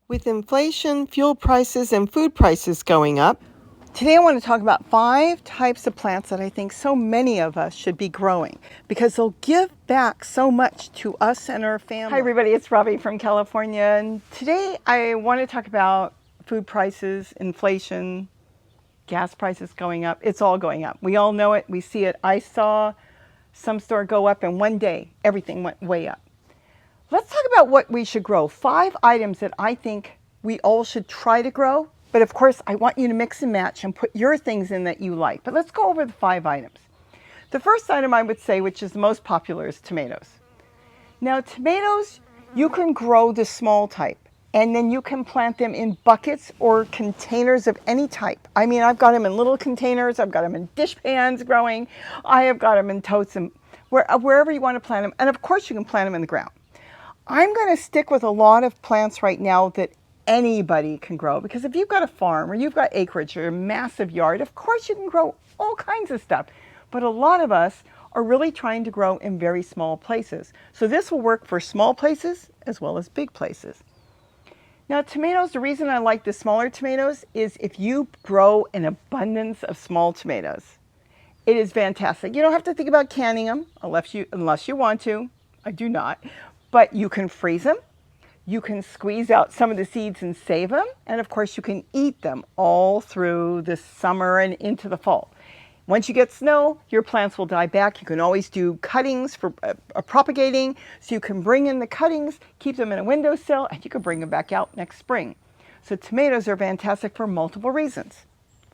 With inflation, fuel prices, and food prices going up, today I want to talk about 5 types of plants that I think so many of us should be growing because they'll give back so much to us and our family. Hi everybody, it's Robbie from California, and today I want to talk about food prices, inflation, gas prices going up. It's all going up. We all know it. We see it. I saw some store go up and one day everything went way up. Let's talk about what we should grow. 5 items that I think we all should try to grow. But of course, I want you to mix and match and put your things in that you like. But let's go over the 5 items. The first item I would say, which is the most popular, is tomatoes. Now, tomatoes, you can grow the small type, and then you can plant them in buckets or containers of any type. I mean, I've got them in little containers, I've got them in dish pans growing, I have got them in totes, and wherever you want to plant them. And of course, you can plant them in the ground. I'm going to stick with a lot of plants right now that anybody can grow, because if you've got a farm or you've got acreage or a massive yard, of course you can grow all kinds of stuff. But a lot of us are really trying to grow in very small places. So this will work for small places as well as big places. Now, tomatoes, the reason I like the smaller tomatoes is if you grow an abundance of small tomatoes, it is fantastic. You don't have to think about canning them unless you want to. I do not. But you can freeze them. You can squeeze out some of the seeds and save them. And of course, you can eat them all through the summer and into the fall. Once you get snow, your plants will die back. You can always do cuttings for propagating. So you can bring in the cuttings, keep them in a windowsill, and you can bring them back out next spring. So tomatoes are fantastic for multiple reasons.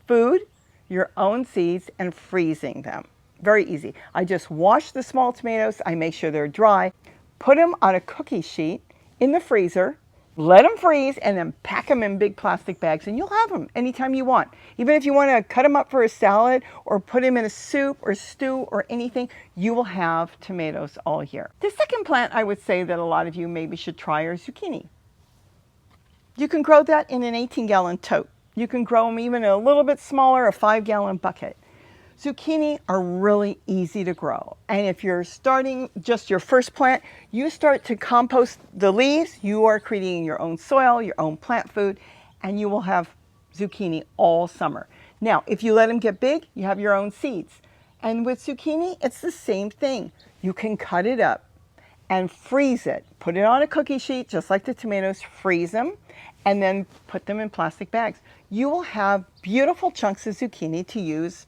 Food, your own seeds, and freezing them. Very easy. I just wash the small tomatoes. I make sure they're dry. Put them on a cookie sheet in the freezer, let them freeze, and then pack them in big plastic bags, and you'll have them anytime you want. Even if you want to cut them up for a salad or put them in a soup or stew or anything, you will have tomatoes all year. The second plant I would say that a lot of you maybe should try are zucchini. You can grow that in an 18-gallon tote. You can grow them even a little bit smaller, a 5-gallon bucket. Zucchini are really easy to grow. And if you're starting just your first plant, you start to compost the leaves, you are creating your own soil, your own plant food, and you will have zucchini all summer. Now, if you let them get big, you have your own seeds. And with zucchini, it's the same thing. You can cut it up and freeze it. Put it on a cookie sheet, just like the tomatoes, freeze them, and then put them in plastic bags. You will have beautiful chunks of zucchini to use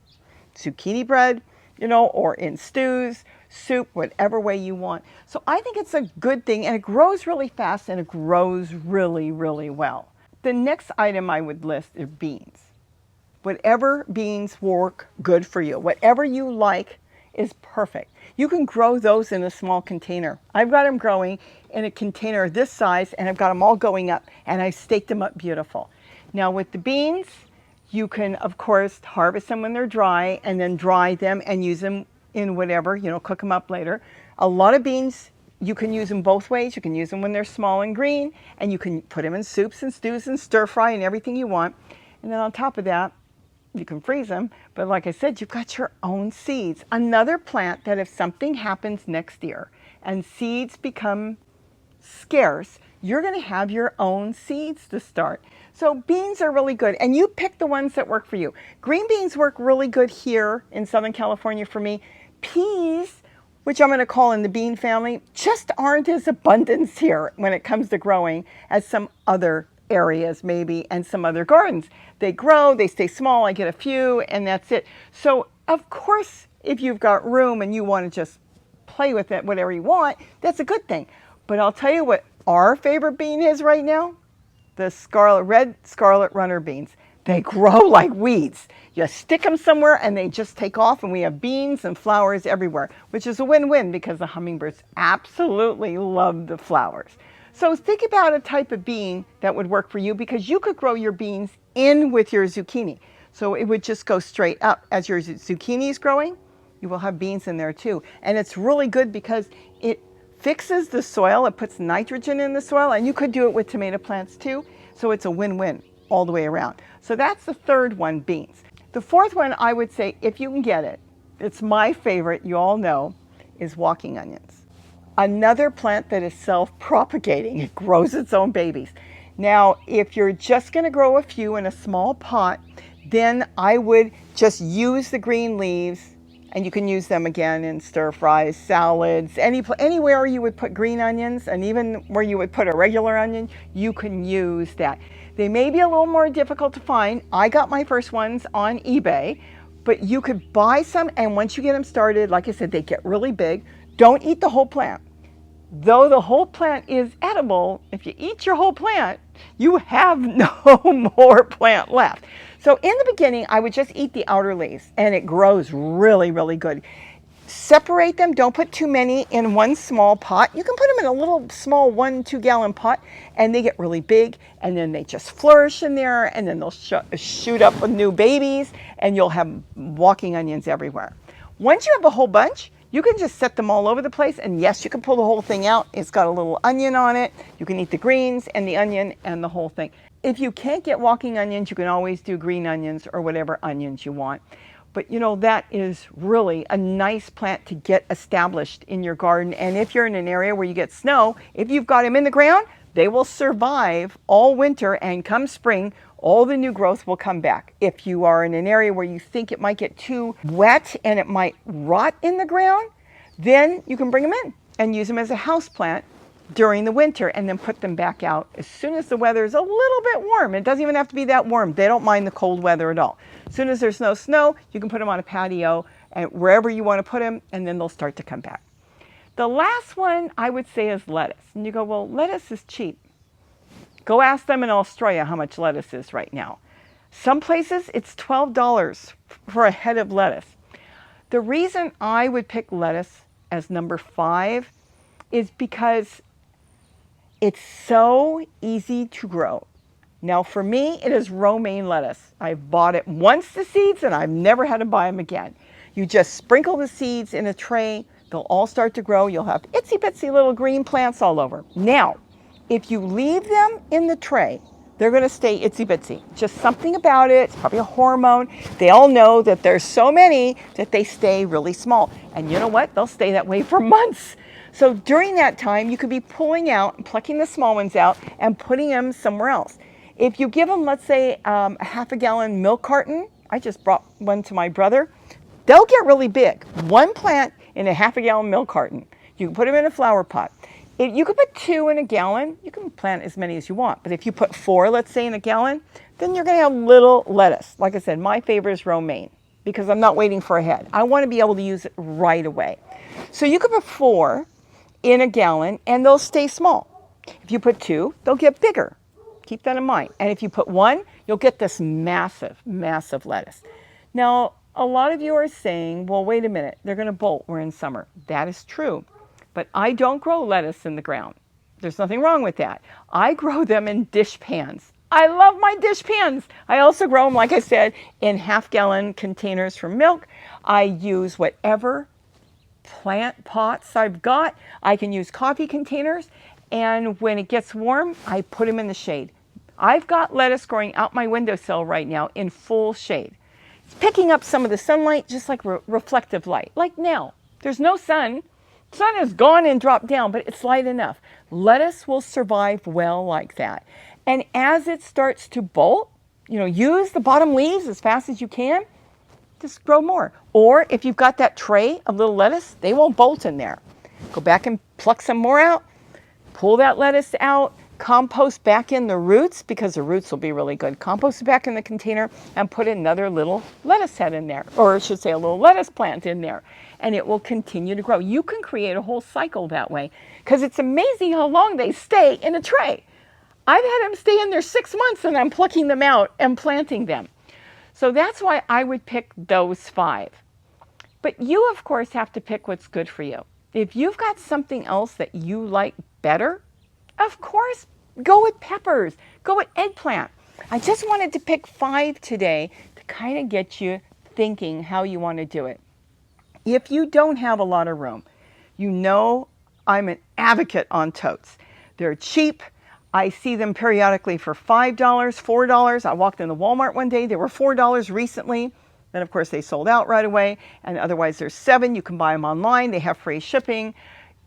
zucchini bread, or in stews, soup, whatever way you want. So I think it's a good thing, and it grows really fast, and it grows really, really well. The next item I would list is beans. Whatever beans work good for you, whatever you like is perfect. You can grow those in a small container. I've got them growing in a container this size, and I've got them all going up, and I've staked them up beautiful. Now with the beans, you can, of course, harvest them when they're dry and then dry them and use them in whatever, cook them up later. A lot of beans, you can use them both ways. You can use them when they're small and green, and you can put them in soups and stews and stir fry and everything you want. And then on top of that, you can freeze them. But like I said, you've got your own seeds. Another plant that if something happens next year and seeds become scarce, you're going to have your own seeds to start. So beans are really good, and you pick the ones that work for you. Green beans work really good here in Southern California for me. Peas, which I'm going to call in the bean family, just aren't as abundant here when it comes to growing as some other areas maybe and some other gardens. They grow, they stay small, I get a few, and that's it. So of course, if you've got room and you want to just play with it, whatever you want, that's a good thing. But I'll tell you what our favorite bean is right now, the red scarlet runner beans. They grow like weeds. You stick them somewhere and they just take off, and we have beans and flowers everywhere, which is a win-win because the hummingbirds absolutely love the flowers. So think about a type of bean that would work for you, because you could grow your beans in with your zucchini. So it would just go straight up. As your zucchini is growing, you will have beans in there too. And it's really good because it fixes the soil, it puts nitrogen in the soil, and you could do it with tomato plants too. So it's a win-win all the way around. So that's the third one, beans. The fourth one, I would say, if you can get it, it's my favorite, you all know, is walking onions. Another plant that is self-propagating. It grows its own babies. Now, if you're just going to grow a few in a small pot, then I would just use the green leaves, and you can use them again in stir fries, salads, anywhere you would put green onions, and even where you would put a regular onion, you can use that. They may be a little more difficult to find. I got my first ones on eBay, but you could buy some, and once you get them started, like I said, they get really big. Don't eat the whole plant. Though the whole plant is edible, if you eat your whole plant, you have no more plant left. So in the beginning, I would just eat the outer leaves, and it grows really, really good. Separate them. Don't put too many in one small pot. You can put them in a little small 1-2 gallon pot, and they get really big, and then they just flourish in there, and then they'll shoot up with new babies, and you'll have walking onions everywhere. Once you have a whole bunch, you can just set them all over the place, and yes, you can pull the whole thing out. It's got a little onion on it. You can eat the greens and the onion and the whole thing. If you can't get walking onions, you can always do green onions or whatever onions you want. But you know, that is really a nice plant to get established in your garden. And if you're in an area where you get snow, if you've got them in the ground, they will survive all winter, and come spring, all the new growth will come back. If you are in an area where you think it might get too wet and it might rot in the ground, then you can bring them in and use them as a house plant during the winter, and then put them back out as soon as the weather is a little bit warm. It doesn't even have to be that warm. They don't mind the cold weather at all. As soon as there's no snow, you can put them on a patio and wherever you want to put them, and then they'll start to come back. The last one I would say is lettuce. And you go, well, lettuce is cheap. Go ask them in Australia how much lettuce is right now. Some places it's $12 for a head of lettuce. The reason I would pick lettuce as number 5 is because it's so easy to grow. Now for me, it is romaine lettuce. I've bought it once, the seeds, and I've never had to buy them again. You just sprinkle the seeds in a tray. They'll all start to grow. You'll have itsy bitsy little green plants all over. Now, if you leave them in the tray, they're going to stay itsy bitsy. Just something about it. It's probably a hormone. They all know that there's so many that they stay really small. And you know what? They'll stay that way for months. So during that time, you could be pulling out and plucking the small ones out and putting them somewhere else. If you give them, let's say, a half a gallon milk carton, I just brought one to my brother, they'll get really big. One plant in a half a gallon milk carton. You can put them in a flower pot. If you could put 2 in a gallon, you can plant as many as you want. But if you put 4, let's say, in a gallon, then you're going to have little lettuce. Like I said, my favorite is romaine because I'm not waiting for a head. I want to be able to use it right away. So you could put 4 in a gallon and they'll stay small. If you put 2, they'll get bigger. Keep that in mind. And if you put 1, you'll get this massive, massive lettuce. Now, a lot of you are saying, well, wait a minute, they're going to bolt. We're in summer. That is true. But I don't grow lettuce in the ground. There's nothing wrong with that. I grow them in dish pans. I love my dish pans. I also grow them, like I said, in half-gallon containers for milk. I use whatever plant pots I've got. I can use coffee containers. And when it gets warm, I put them in the shade. I've got lettuce growing out my windowsill right now in full shade. It's picking up some of the sunlight, just like reflective light. Like now, there's no sun. Sun is gone and dropped down, but it's light enough. Lettuce will survive well like that. And as it starts to bolt, use the bottom leaves as fast as you can. Just grow more. Or if you've got that tray of little lettuce, they won't bolt in there. Go back and pluck some more out. Pull that lettuce out. Compost back in the roots because the roots will be really good. Compost it back in the container and put another little lettuce head in there, or I should say a little lettuce plant in there, and it will continue to grow. You can create a whole cycle that way because it's amazing how long they stay in a tray. I've had them stay in there 6 months and I'm plucking them out and planting them. So that's why I would pick those 5. But you, of course, have to pick what's good for you. If you've got something else that you like better, of course, go with peppers, go with eggplant. I just wanted to pick 5 today to kind of get you thinking how you want to do it. If you don't have a lot of room, I'm an advocate on totes. They're cheap. I see them periodically for $5, $4. I walked into Walmart one day. They were $4 recently. Then, of course, they sold out right away. And otherwise, there's 7. You can buy them online. They have free shipping.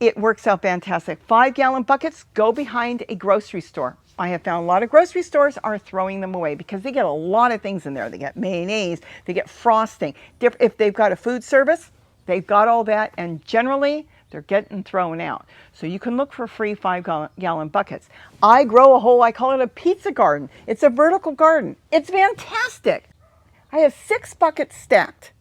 It works out fantastic. 5-gallon buckets go behind a grocery store. I have found a lot of grocery stores are throwing them away because they get a lot of things in there. They get mayonnaise, they get frosting. If they've got a food service, they've got all that, and generally they're getting thrown out. So you can look for free 5-gallon buckets. I grow a whole, I call it a pizza garden. It's a vertical garden. It's fantastic. I have 6 buckets stacked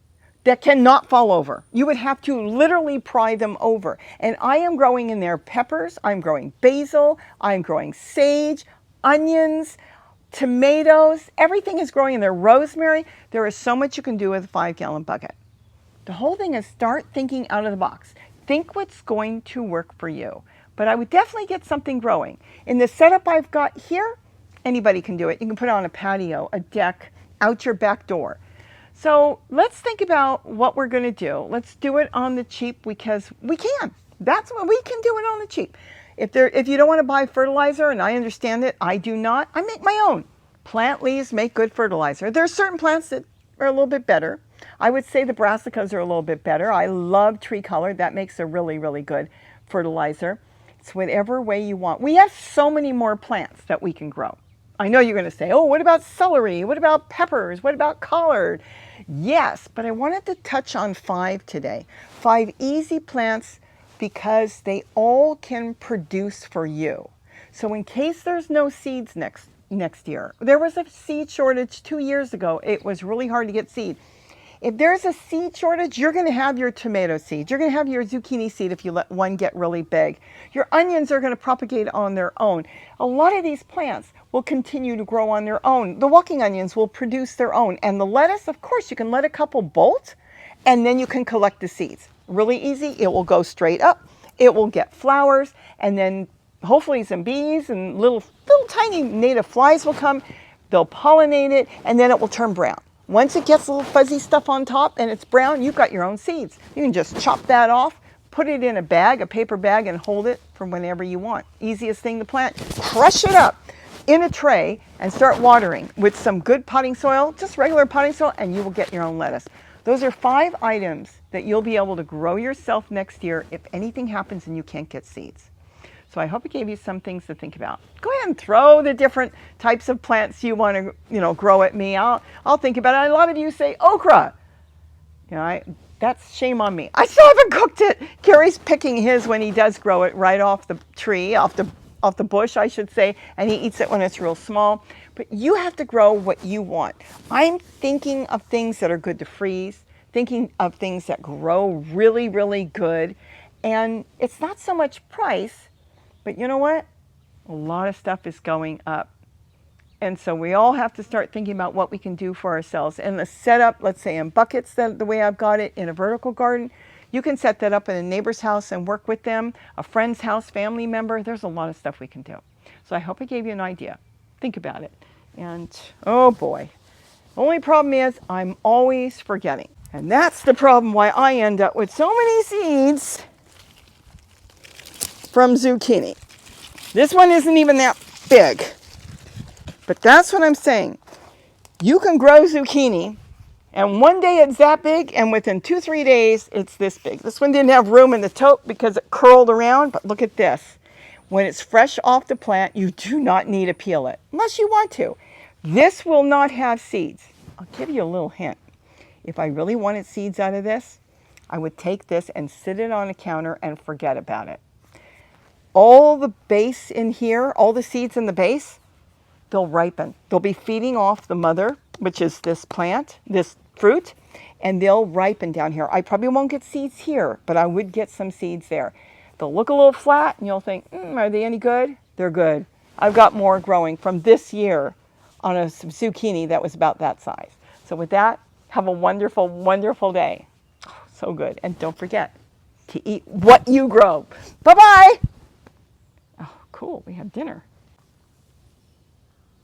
that cannot fall over. You would have to literally pry them over. And I am growing in there peppers, I'm growing basil, I'm growing sage, onions, tomatoes, everything is growing in there. Rosemary, there is so much you can do with a 5-gallon bucket. The whole thing is start thinking out of the box. Think what's going to work for you. But I would definitely get something growing. In the setup I've got here, anybody can do it. You can put it on a patio, a deck, out your back door. So let's think about what we're going to do. Let's do it on the cheap because we can. That's what we can do it on the cheap. If you don't want to buy fertilizer, and I understand it, I do not, I make my own. Plant leaves make good fertilizer. There are certain plants that are a little bit better. I would say the brassicas are a little bit better. I love tree color. That makes a really, really good fertilizer. It's whatever way you want. We have so many more plants that we can grow. I know you're going to say, oh, what about celery? What about peppers? What about collard? Yes, but I wanted to touch on 5 today. 5 easy plants because they all can produce for you. So in case there's no seeds next year, there was a seed shortage 2 years ago. It was really hard to get seed. If there's a seed shortage, you're going to have your tomato seed. You're going to have your zucchini seed if you let one get really big. Your onions are going to propagate on their own. A lot of these plants will continue to grow on their own. The walking onions will produce their own. And the lettuce, of course, you can let a couple bolt and then you can collect the seeds. Really easy. It will go straight up. It will get flowers and then hopefully some bees and little tiny native flies will come. They'll pollinate it and then it will turn brown. Once it gets a little fuzzy stuff on top and it's brown, you've got your own seeds. You can just chop that off, put it in a bag, a paper bag, and hold it for whenever you want. Easiest thing to plant. Crush it up in a tray and start watering with some good potting soil, just regular potting soil, and you will get your own lettuce. Those are 5 items that you'll be able to grow yourself next year if anything happens and you can't get seeds. So I hope it gave you some things to think about. Go ahead and throw the different types of plants you want to, grow at me. I'll think about it. A lot of you say okra. That's shame on me. I still haven't cooked it. Gary's picking his when he does grow it right off the tree, off the bush, I should say, and he eats it when it's real small. But you have to grow what you want. I'm thinking of things that are good to freeze, thinking of things that grow really, really good. And it's not so much price, but you know what? A lot of stuff is going up. And so we all have to start thinking about what we can do for ourselves. And the setup, let's say in buckets, the way I've got it, in a vertical garden, you can set that up in a neighbor's house and work with them, a friend's house, family member. There's a lot of stuff we can do. So I hope I gave you an idea. Think about it. And oh boy, only problem is I'm always forgetting. And that's the problem why I end up with so many seeds from zucchini. This one isn't even that big, but that's what I'm saying. You can grow zucchini and one day it's that big and within 2-3 days it's this big. This one didn't have room in the tote because it curled around, but look at this. When it's fresh off the plant, you do not need to peel it unless you want to. This will not have seeds. I'll give you a little hint. If I really wanted seeds out of this, I would take this and sit it on a counter and forget about it. All the base in here, all the seeds in the base, they'll ripen. They'll be feeding off the mother, which is this plant, this fruit, and they'll ripen down here. I probably won't get seeds here, but I would get some seeds there. They'll look a little flat, and you'll think, are they any good? They're good. I've got more growing from this year on a zucchini that was about that size. So with that, have a wonderful, wonderful day. Oh, so good. And don't forget to eat what you grow. Bye-bye. Oh, cool. We have dinner.